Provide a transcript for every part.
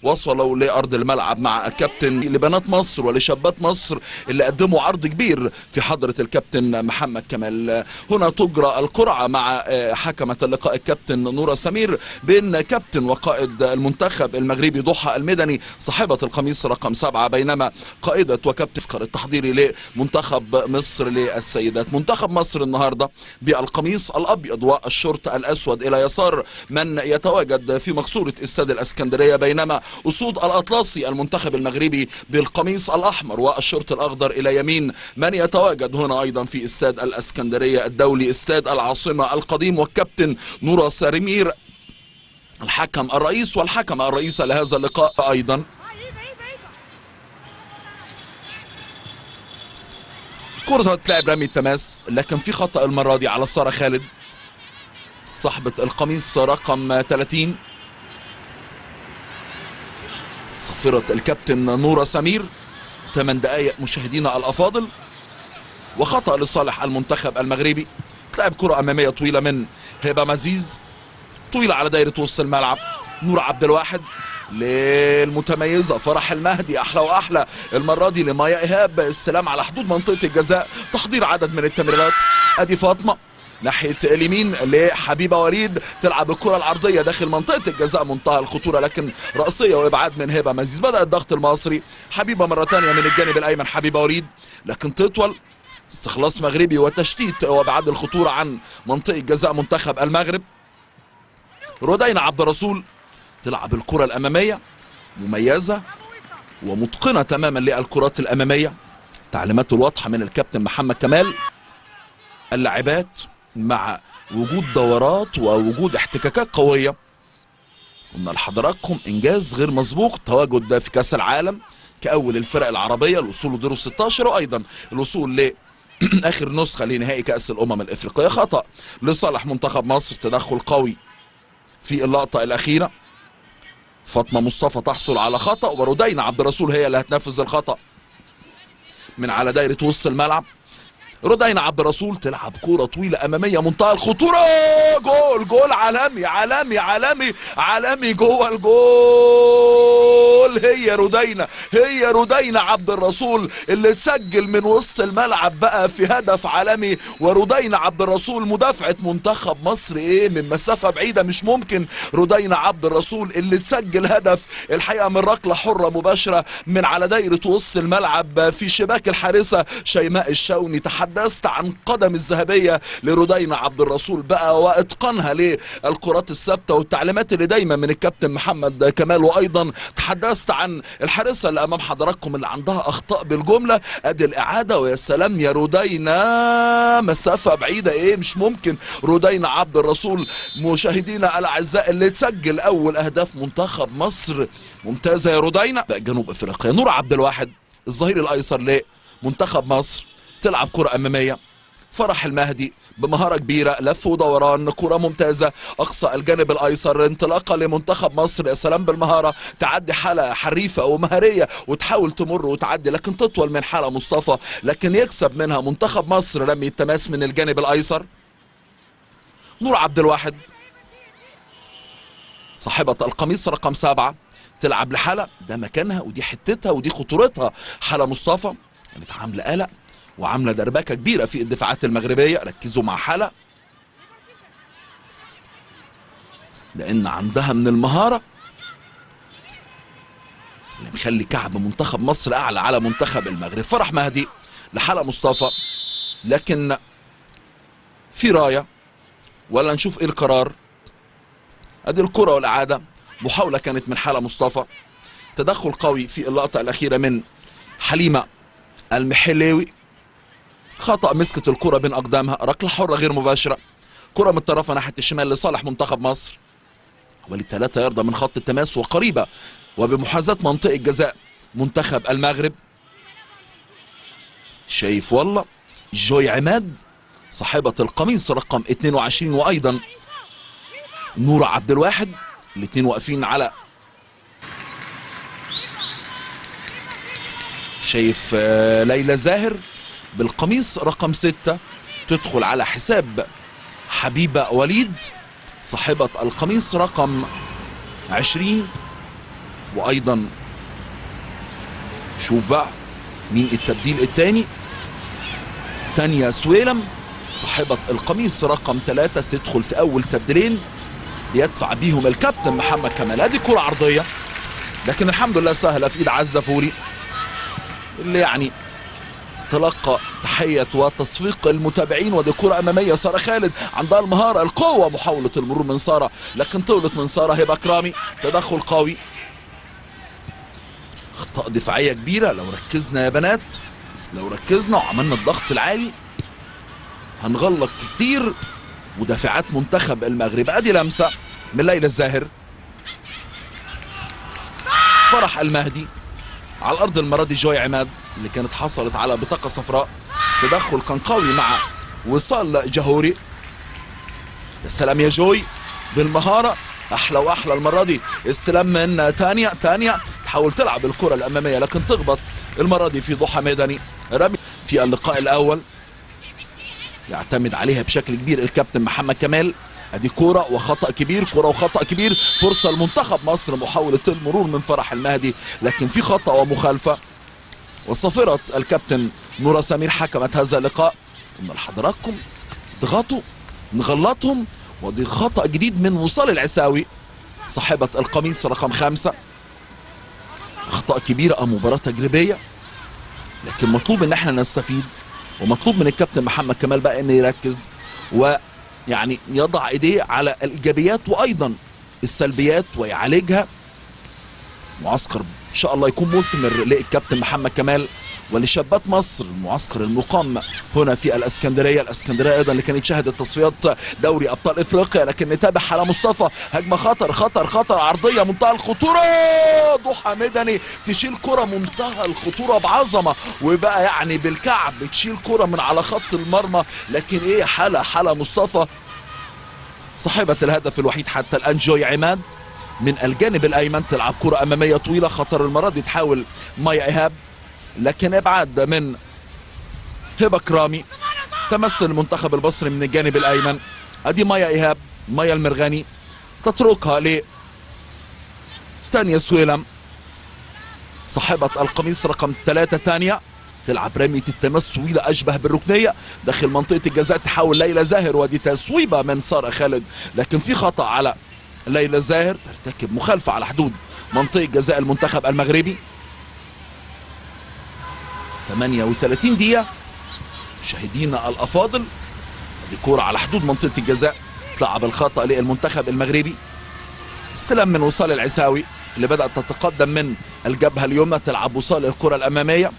وصلوا لأرض الملعب مع الكابتن لبنات مصر ولشابات مصر اللي قدموا عرض كبير في حضرة الكابتن محمد كمال. هنا تجرى القرعة مع حكمة اللقاء الكابتن نورة سمير بين كابتن وقائد المنتخب المغربي ضحى المدني صاحبة القميص رقم 7، بينما قائدة وكابتن التحضيري لمنتخب مصر للسيدات. منتخب مصر النهاردة بالقميص الأبيض والشورت الأسود إلى يسار من يتواجد في مقصورة استاد الإسكندرية، بينما أسود الأطلسي المنتخب المغربي بالقميص الأحمر والشورت الأخضر إلى يمين من يتواجد هنا أيضا في استاد الإسكندرية الدولي استاد العاصمة القديم، والكابتن نورة سمير الحكم الرئيس والحكمة الرئيسة لهذا اللقاء أيضا. كرة هتلعب رمي التماس، لكن في خطأ المرة دي على سارة خالد صاحبة القميص رقم 30 صفرة الكابتن نورة سمير. 8 دقائق مشاهدينا الأفاضل، وخطأ لصالح المنتخب المغربي. تلعب كرة أمامية طويلة من هبة مزيز، طويلة على دايرة وسط الملعب. نور عبد الواحد للمتميزة فرح المهدي، أحلى وأحلى المرة دي لمايا إيهاب. السلام على حدود منطقة الجزاء، تحضير عدد من التمريرات. أدي فاطمة ناحية اليمين لحبيبة وليد، تلعب الكرة العرضية داخل منطقة الجزاء منتهى الخطورة، لكن رأسية وإبعاد من هبة مزيز. بدأ الضغط المصري، حبيبة مرة ثانية من الجانب الأيمن حبيبة وليد، لكن تطول. استخلاص مغربي وتشتيت وإبعاد الخطورة عن منطقة جزاء منتخب المغرب. رودينا عبد الرسول تلعب الكرة الأمامية، مميزة ومتقنة تماما للكرات الأمامية. تعليمات الواضحة من الكابتن محمد كمال. اللاعبات مع وجود دورات ووجود احتكاكات قوية، قلنا لحضراتكم إنجاز غير مسبوق، تواجد في كأس العالم كأول الفرق العربية الوصول لدور 16، وأيضا الوصول ل آخر نسخة لنهائي كأس الأمم الإفريقية. خطأ لصالح منتخب مصر، تدخل قوي في اللقطة الأخيرة. فاطمة مصطفى تحصل على خطأ، ورودينا عبد الرسول هي اللي هتنفذ الخطأ من على دايرة وسط الملعب. رودينا عبد الرسول تلعب كرة طويلة أمامية منتهى الخطورة. جول، جول عالمي عالمي عالمي عالمي جوه الجول. هي رودينا عبد الرسول اللي سجل من وسط الملعب بقى في هدف عالمي. ورودينا عبد الرسول مدافعة منتخب مصر من مسافة بعيدة مش ممكن. رودينا عبد الرسول اللي سجل هدف الحقيقة من ركلة حرة مباشرة من على دايرة وسط الملعب في شباك الحارسة شيماء الشاوني. تحدثت عن قدم الذهبية لرودينا عبد الرسول بقى واتقانها للكرات الثابتة والتعليمات اللي دايما من الكابتن محمد كمال. وايضا تحدثت عن الحارسة اللي امام حضراتكم اللي عندها اخطاء بالجملة. ادي الاعادة، ويا سلام يا رودينا، مسافة بعيدة مش ممكن. رودينا عبد الرسول مشاهدينا الاعزاء اللي تسجل اول اهداف منتخب مصر. ممتازة يا رودينا. جنوب افريقيا نور عبد الواحد الظهير الايسر لمنتخب مصر، تلعب كرة أمامية. فرح المهدي بمهارة كبيرة، لف ودوران، كرة ممتازة أقصى الجانب الأيسر، انطلاقة لمنتخب مصر. يا سلام بالمهارة، تعدي حالة حريفة ومهارية وتحاول تمر وتعدي، لكن تطول من حالة مصطفى، لكن يكسب منها منتخب مصر. رمي التماس من الجانب الأيسر. نور عبد الواحد صاحبة القميص رقم 7 تلعب لحالة، ده مكانها ودي حتتها ودي خطورتها. حالة مصطفى كانت عاملة قلق وعامله دربكه كبيره في الدفاعات المغربيه. ركزوا مع حلا لان عندها من المهاره اللي مخلي كعب منتخب مصر اعلى على منتخب المغرب. فرح مهدي لحلا مصطفى، لكن في رايه ولا نشوف ايه القرار. ادي الكره والاعاده، محاوله كانت من حلا مصطفى، تدخل قوي في اللقطه الاخيره من حليمه المحلاوي. خطأ، مسكت الكرة بين أقدامها، ركلة حرة غير مباشرة. كرة متطرفة ناحية الشمال لصالح منتخب مصر، حوالي 3 ياردة من خط التماس وقريبة وبمحاذاة منطقة جزاء منتخب المغرب. شايف والله جوي عماد صاحبة القميص رقم 22، وأيضا نورة عبد الواحد، الاتنين واقفين على شايف ليلى زاهر بالقميص رقم 6 تدخل على حساب حبيبة وليد صاحبة القميص رقم 20. وايضا شوف بقى مين التبديل الثاني. تانيا سويلم صاحبة القميص رقم 3 تدخل في اول تبديلين يدفع بيهم الكابتن محمد كمال. ادي كرة عرضية لكن الحمد لله سهلة في ايد عزة فوري اللي يعني تلقى تحية وتصفيق المتابعين. ودي كرة امامية سارة خالد عندها المهارة القوة، محاولة المرور من سارة لكن طولت من سارة. هبة كرامي تدخل قوي، اخطاء دفاعية كبيرة. لو ركزنا يا بنات، لو ركزنا وعملنا الضغط العالي هنغلق كتير مدافعات منتخب المغرب. ادي لمسة من ليلى الزاهر. فرح المهدي على الارض المرة دي. جوي عماد اللي كانت حصلت على بطاقة صفراء، تدخل كان قوي مع وصال جهوري. يا سلام يا جوي بالمهارة، احلى واحلى المرة دي. استلام من تانيا تحاول تلعب الكرة الامامية لكن تخبط المرة دي في ضحى ميداني. رمي في اللقاء الاول يعتمد عليها بشكل كبير الكابتن محمد كمال. ادي كرة وخطأ كبير، كرة وخطأ كبير. فرصة لمنتخب مصر، محاولة المرور من فرح المهدي لكن في خطأ ومخالفة. وصافرة الكابتن نورة سمير حكمت هذا اللقاء. قلنا لحضراتكم اضغطوا نغلطهم. ودي خطأ جديد من وصال العساوي صاحبة القميص رقم 5. اخطاء كبيرة، مباراة تجريبية لكن مطلوب ان احنا نستفيد، ومطلوب من الكابتن محمد كمال بقى انه يركز ويعني يضع ايديه على الايجابيات وايضا السلبيات ويعالجها. معسكر ان شاء الله يكون مثمر للكابتن محمد كمال ولشابات مصر. المعسكر المقام هنا في الاسكندريه. الاسكندريه ايضا اللي كانت شهدت تصفيات دوري ابطال افريقيا. لكن نتابع حلا مصطفى، هجمه خطر عرضيه منتهى الخطوره. ضحى ميداني تشيل كره منتهى الخطوره بعظمه، وبقى يعني بالكعب تشيل كره من على خط المرمى. لكن ايه حلا مصطفى صاحبه الهدف الوحيد حتى الان. جوي عماد من الجانب الايمن تلعب كره اماميه طويله، خطر المره دي تحاول مايا ايهاب لكن ابعاد من هبه كرامي. تمثل المنتخب المصري من الجانب الايمن. ادي مايا ايهاب، مايا المرغني تتركها ل تانيا سويلم صاحبة القميص رقم 3. تانيا تلعب رمية التماس طويلة أشبه بالركنية داخل منطقة الجزاء، تحاول ليلى زاهر. ودي تسويبة من سارة خالد لكن في خطأ على ليلى زاهر، ترتكب مخالفة على حدود منطقة جزاء المنتخب المغربي. 38 دقيقة مشاهدينا الأفاضل. دي كورة على حدود منطقة الجزاء تلعب الخطأ للمنتخب المغربي. استلام من وصال العساوي اللي بدأت تتقدم من الجبهة اليمنى، تلعب وصال الكرة الأمامية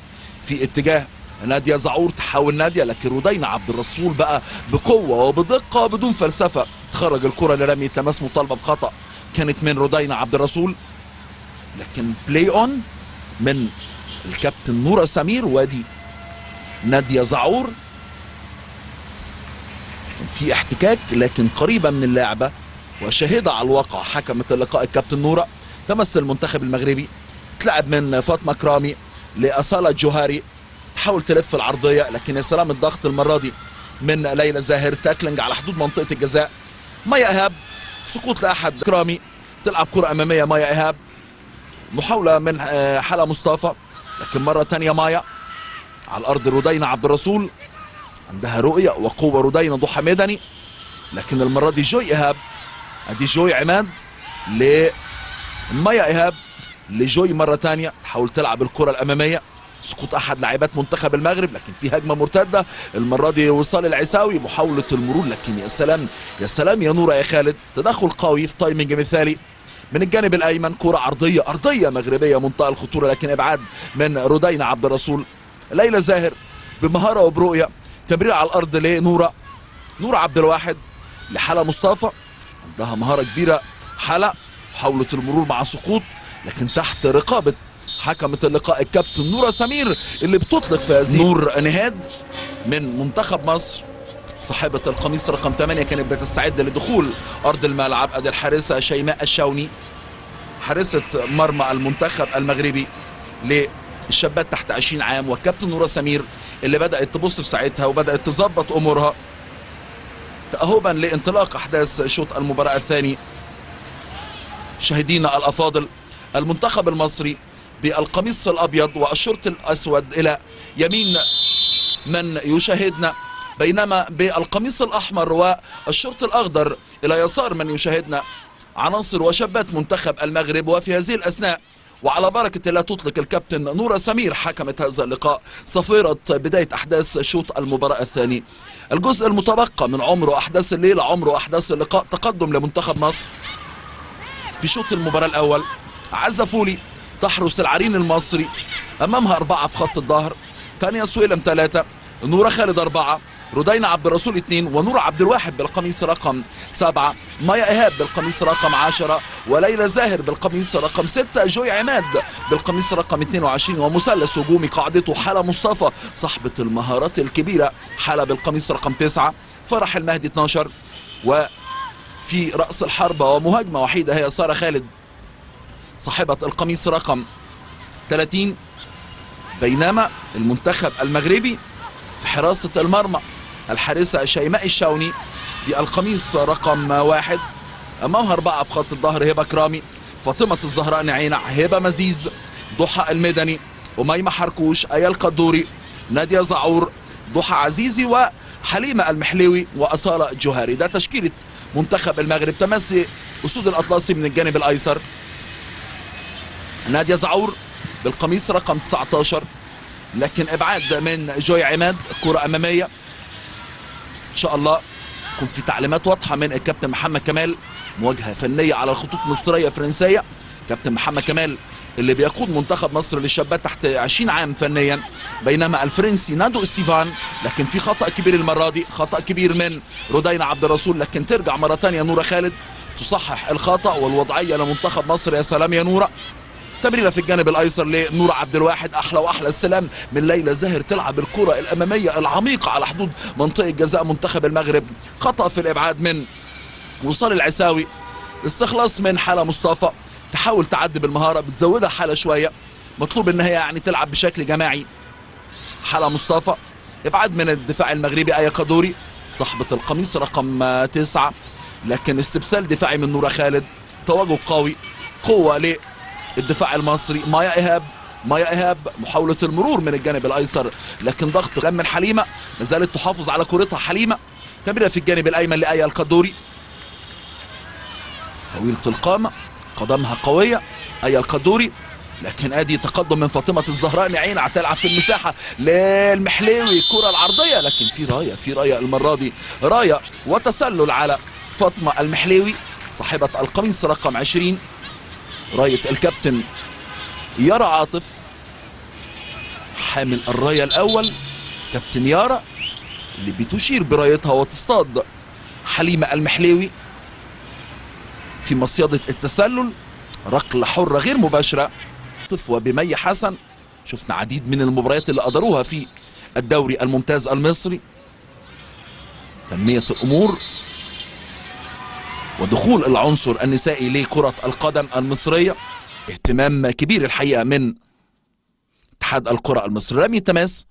في اتجاه نادية زعور. تحاول نادية لكن ردينا عبد الرسول بقى بقوة وبدقة بدون فلسفة تخرج الكرة لرمي التماس. مطالبة بخطأ كانت من ردينا عبد الرسول لكن بلاي اون من الكابتن نورة سمير. وادي نادية زعور في احتكاك لكن قريبة من اللعبة وشاهدة على الواقع حكمت اللقاء الكابتن نورة. تمثل المنتخب المغربي تلعب من فاطمة كرامي لأصالة جوهري، تحاول تلف العرضية لكن يا سلام الضغط المرة دي من ليلى زاهر. تاكلينج على حدود منطقة الجزاء. مايا إيهاب سقوط لأحد كرامي، تلعب كرة أمامية مايا إيهاب. محاولة من حلا مصطفى لكن مرة تانية مايا على الأرض. ردينا عبد الرسول عندها رؤية وقوة. ردينا ضحى ميداني لكن المرة دي جوي إيهاب. أدي جوي عماد لمايا إيهاب لجوي مرة تانية تحاول تلعب الكرة الأمامية. سقوط أحد لاعبات منتخب المغرب لكن في هجمة مرتدة المرة دي. وصال العساوي محاولة المرور لكن يا سلام يا سلام يا نورة يا خالد، تدخل قوي في تايمنج مثالي من الجانب الايمن. كرة ارضيه مغربيه منتهى الخطوره لكن ابعاد من ردينا عبد الرسول. ليلى زاهر بمهاره وبرؤيه، تمرير على الارض لنوره عبد الواحد لحلا مصطفى. عندها مهاره كبيره حلا، محاوله المرور مع سقوط لكن تحت رقابه حكمة اللقاء الكابتن نورة سمير اللي بتطلق في هذه. نور نهاد من منتخب مصر صاحبة القميص رقم 8 كانت بتستعد لدخول أرض الملعب. أدي الحارسة شيماء الشاوني حارسة مرمى المنتخب المغربي للشابات تحت 20 عام، والكابتن نورة سمير اللي بدأت تبص في ساعتها وبدأت تظبط أمورها تأهبا لانطلاق أحداث شوط المباراة الثاني. شاهدينا الأفاضل المنتخب المصري بالقميص الأبيض والشورت الأسود إلى يمين من يشاهدنا، بينما بالقميص الأحمر والشورت الأخضر إلى يسار من يشاهدنا عناصر وشابات منتخب المغرب. وفي هذه الأثناء وعلى بركة الله تطلق الكابتن نورة سمير حكمت هذا اللقاء صفيرة بداية أحداث شوط المباراة الثاني. الجزء المتبقى من عمر أحداث الليلة عمر أحداث اللقاء. تقدم لمنتخب مصر في شوط المباراة الأول. عزة فولي تحرس العرين المصري، أمامها 4 في خط الظهر، تانيا سويلم 3، نورة خالد 4، رودينا عبد الرسول 2، ونور عبد الواحد بالقميص رقم 7، مايا إيهاب بالقميص رقم 10، وليلى زاهر بالقميص رقم 6، جوي عماد بالقميص رقم 22، ومثلث هجومي قاعدته حالة مصطفى صاحبة المهارات الكبيرة حالة بالقميص رقم 9، فرح المهدي 12، وفي رأس الحربة ومهاجمة وحيدة هي سارة خالد صاحبة القميص رقم 30. بينما المنتخب المغربي في حراسة المرمى الحارسة شيماء الشاوني بالقميص رقم 1، أمامها 4 في خط الظهر هبة كرامي، فاطمة الزهراء نعينة، هبة مزيز، ضحى المدني، أميمة حركوش، آية القدوري، نادية زعور، ضحى عزيزي، وحليمة المحلوي، وأصالة جوهري. ده تشكيلة منتخب المغرب. تمسي أسود الأطلسي من الجانب الأيسر، نادية زعور بالقميص رقم 19، لكن ابعاد من جوي عماد. كرة اماميه ان شاء الله يكون في تعليمات واضحه من الكابتن محمد كمال، مواجهه فنيه على الخطوط مصريه فرنسيه. كابتن محمد كمال اللي بيقود منتخب مصر للشابات تحت 20 عام فنيا، بينما الفرنسي نادو استيفان. لكن في خطا كبير المره دي، خطا كبير من رودينا عبد الرسول، لكن ترجع مره ثانيه نوره خالد تصحح الخطا والوضعيه لمنتخب مصر. يا سلام يا نوره. تمريره في الجانب الايسر لنور عبد الواحد، احلى واحلى السلام من ليلى زاهر، تلعب الكره الاماميه العميقه على حدود منطقه جزاء منتخب المغرب. خطا في الابعاد من وصال العساوي، استخلاص من حاله مصطفى، تحاول تعدي بالمهاره بتزودها حاله شويه، مطلوب ان هي يعني تلعب بشكل جماعي. حاله مصطفى، ابعاد من الدفاع المغربي آية قدوري صاحبه القميص رقم 9، لكن استبسال دفاعي من نورة خالد، تواجد قوي، قوه الدفاع المصري. مايا إيهاب محاولة المرور من الجانب الأيسر، لكن ضغط من حليمة، ما زالت تحافظ على كرتها حليمة. تمريرة في الجانب الأيمن لآية القدوري، طويلة القامة، قدمها قوية آية القدوري، لكن ادي تقدم من فاطمة الزهراء نعين هتلعب في المساحة للمحلوي، الكرة العرضية، لكن في راية المرة دي، راية وتسلل على فاطمة المحلوي صاحبة القميص رقم 20، راية الكابتن يارا عاطف حامل الراية الأول، كابتن يارا اللي بتشير برايتها وتصطاد حليمة المحلوي في مصيدة التسلل. ركلة حرة غير مباشرة وبمي حسن. شفنا عديد من المباريات اللي قدروها في الدوري الممتاز المصري. تنمية الأمور ودخول العنصر النسائي لكرة القدم المصرية، اهتمام كبير الحقيقة من اتحاد الكرة المصري. رمي التماس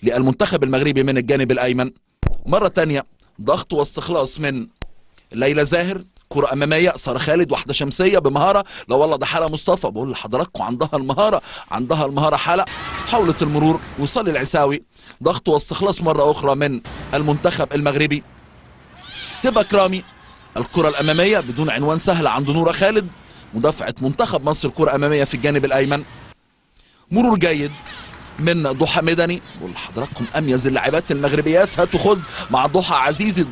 للمنتخب المغربي من الجانب الأيمن، مرة تانية ضغط واستخلاص من ليلى زاهر، كرة أمامية سارة خالد، واحدة شمسية بمهارة، لا والله ده حالة مصطفى، بقول لحضراتكم عندها المهارة حالة. حاولة المرور، وصال العساوي، ضغط واستخلاص مرة أخرى من المنتخب المغربي. هبة كرامي، الكرة الأمامية بدون عنوان سهلة عند نورة خالد، مدافعة منتخب مصر، كرة أمامية في الجانب الأيمن. مرور جيد من ضحى مدني، بقول لحضراتكم اميز اللاعبات المغربيات، هاتوا خد مع ضحى عزيزي.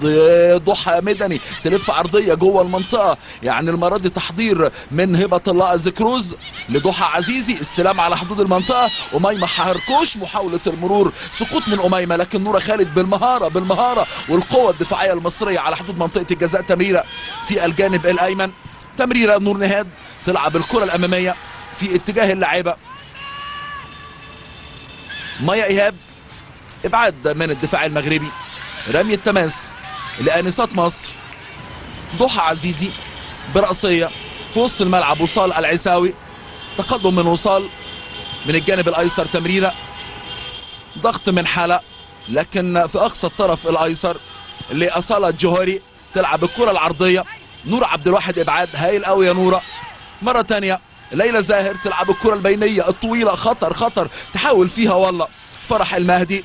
ضحى مدني تلف عرضيه جوه المنطقه، يعني المره دي تحضير من هبه الله الزكروز لضحى عزيزي، استلام على حدود المنطقه. اميمه حركوش، محاوله المرور، سقوط من اميمه، لكن نوره خالد بالمهاره والقوه الدفاعيه المصريه على حدود منطقه الجزاء. تمريره في الجانب الايمن، تمريره نور نهاد، تلعب الكره الاماميه في اتجاه اللاعبه مايا إيهاب، ابعاد من الدفاع المغربي. رمي التماس لآنسات مصر، ضحى عزيزي برأسية في وسط الملعب، وصال العساوي، تقدم من وصال من الجانب الأيسر، تمريرة ضغط من حالة، لكن في أقصى الطرف الأيسر لأصالة جوهري، تلعب الكرة العرضية. نورة عبد الواحد، ابعاد هايل قوي يا نورة. مرة تانية ليلى زاهر تلعب الكرة البينية الطويلة، خطر خطر تحاول فيها والله فرح المهدي.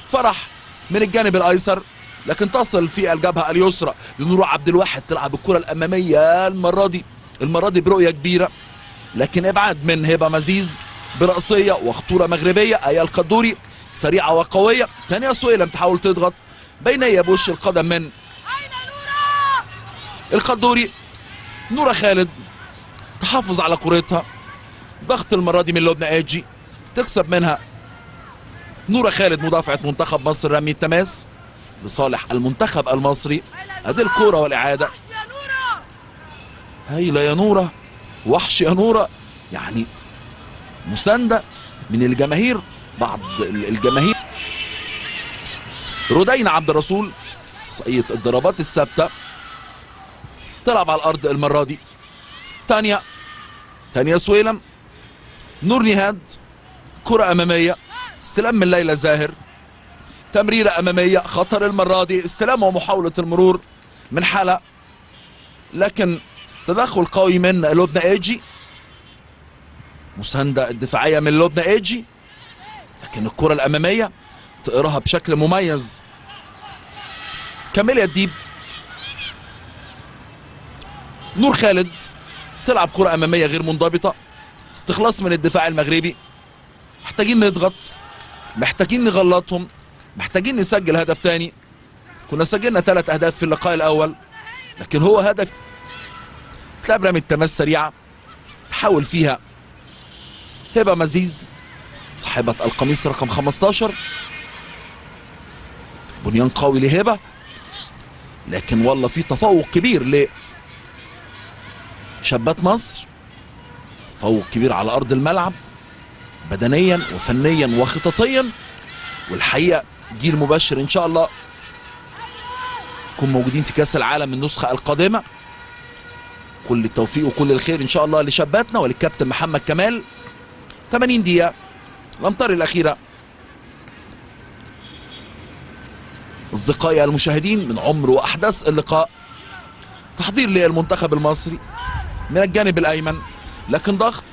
فرح من الجانب الايسر لكن تصل في الجبهة اليسرى لنور عبد الواحد، تلعب الكرة الامامية المرة دي برؤية كبيرة لكن ابعاد من هبة مزيز برأسية وخطورة مغربية. ايا القدوري سريعة وقوية، تانية سويلم تحاول تضغط بينية بوش القدم من القدوري. نورة خالد تحافظ على كرتها، ضغط المرة دي من لبنى اجي، تكسب منها نورة خالد مدافعة منتخب مصر رمي التماس لصالح المنتخب المصري. ادي الكرة والاعادة. هايلة يا نورة، وحش يا نورة، يعني مساندة من الجماهير، بعض الجماهير. رودينا عبد الرسول صية الضربات الثابتة تلعب على الارض المرة دي. تانية سويلم، نور نهاد، كرة امامية، استلام من ليلى زاهر، تمريرة امامية، خطر المرة دي، استلام ومحاولة المرور من حلا لكن تدخل قوي من لبنى ايجي، مساندة الدفاعية من لبنى ايجي لكن الكرة الامامية تقراها بشكل مميز كاميليا الديب. نور خالد تلعب كرة امامية غير منضبطة، استخلاص من الدفاع المغربي. محتاجين نضغط، محتاجين نغلطهم، محتاجين نسجل هدف تاني. كنا سجلنا 3 اهداف في اللقاء الاول لكن هو هدف. تلعب رمي التماس سريعة تحاول فيها هبة مزيز صاحبة القميص رقم 15. بنيان قوي لهبة لكن والله في تفوق كبير لشابات مصر، تفوق كبير على ارض الملعب بدنيا وفنيا وخططيا. والحقيقة جيل مبشر ان شاء الله نكون موجودين في كاس العالم النسخة القادمة. كل التوفيق وكل الخير ان شاء الله لشاباتنا وللكابتن محمد كمال. 80 دقيقة الامتار الاخيرة اصدقائي المشاهدين من عمر واحداث اللقاء. تحضير للمنتخب المصري من الجانب الايمن لكن ضغط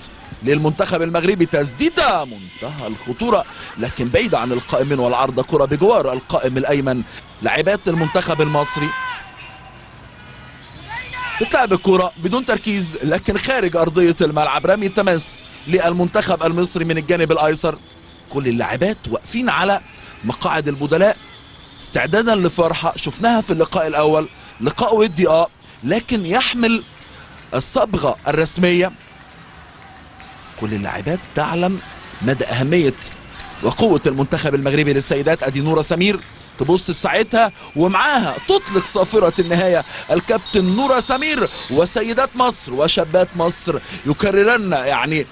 للمنتخب المغربي، تسديدة منتهى الخطورة لكن بعيدة عن القائمين والعارضة، كرة بجوار القائم الايمن. لاعبات المنتخب المصري بتلعب الكرة بدون تركيز لكن خارج ارضية الملعب. رمي التماس للمنتخب المصري من الجانب الايسر. كل اللاعبات واقفين على مقاعد البدلاء استعدادا لفرحة شفناها في اللقاء الاول، لقاء ودي لكن يحمل الصبغة الرسمية. كل اللاعبات تعلم مدى اهمية وقوة المنتخب المغربي للسيدات. ادي نورة سمير تبص في ساعتها ومعاها تطلق صافرة النهاية الكابتن نورة سمير. وسيدات مصر وشابات مصر يكررن يعني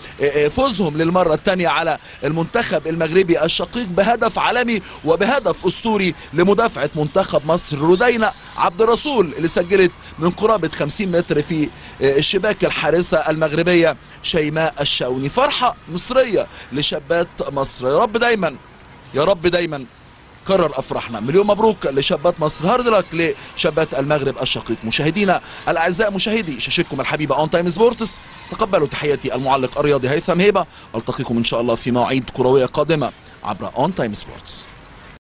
فوزهم للمرة الثانية على المنتخب المغربي الشقيق بهدف عالمي وبهدف اسطوري لمدافعة منتخب مصر رودينا عبد الرسول اللي سجلت من قرابة 50 متر في الشباك الحارسة المغربية شيماء الشاوني. فرحة مصرية لشابات مصر. يا رب دايما يا رب دايما كرر افراحنا. مليون مبروك لشابات مصر، هارد لك لشابات المغرب الشقيق. مشاهدينا الاعزاء مشاهدي شاشتكم الحبيبه اون تايم سبورتس، تقبلوا تحياتي المعلق الرياضي هيثم هيبه. التقيكم ان شاء الله في مواعيد كرويه قادمه عبر اون تايم سبورتس.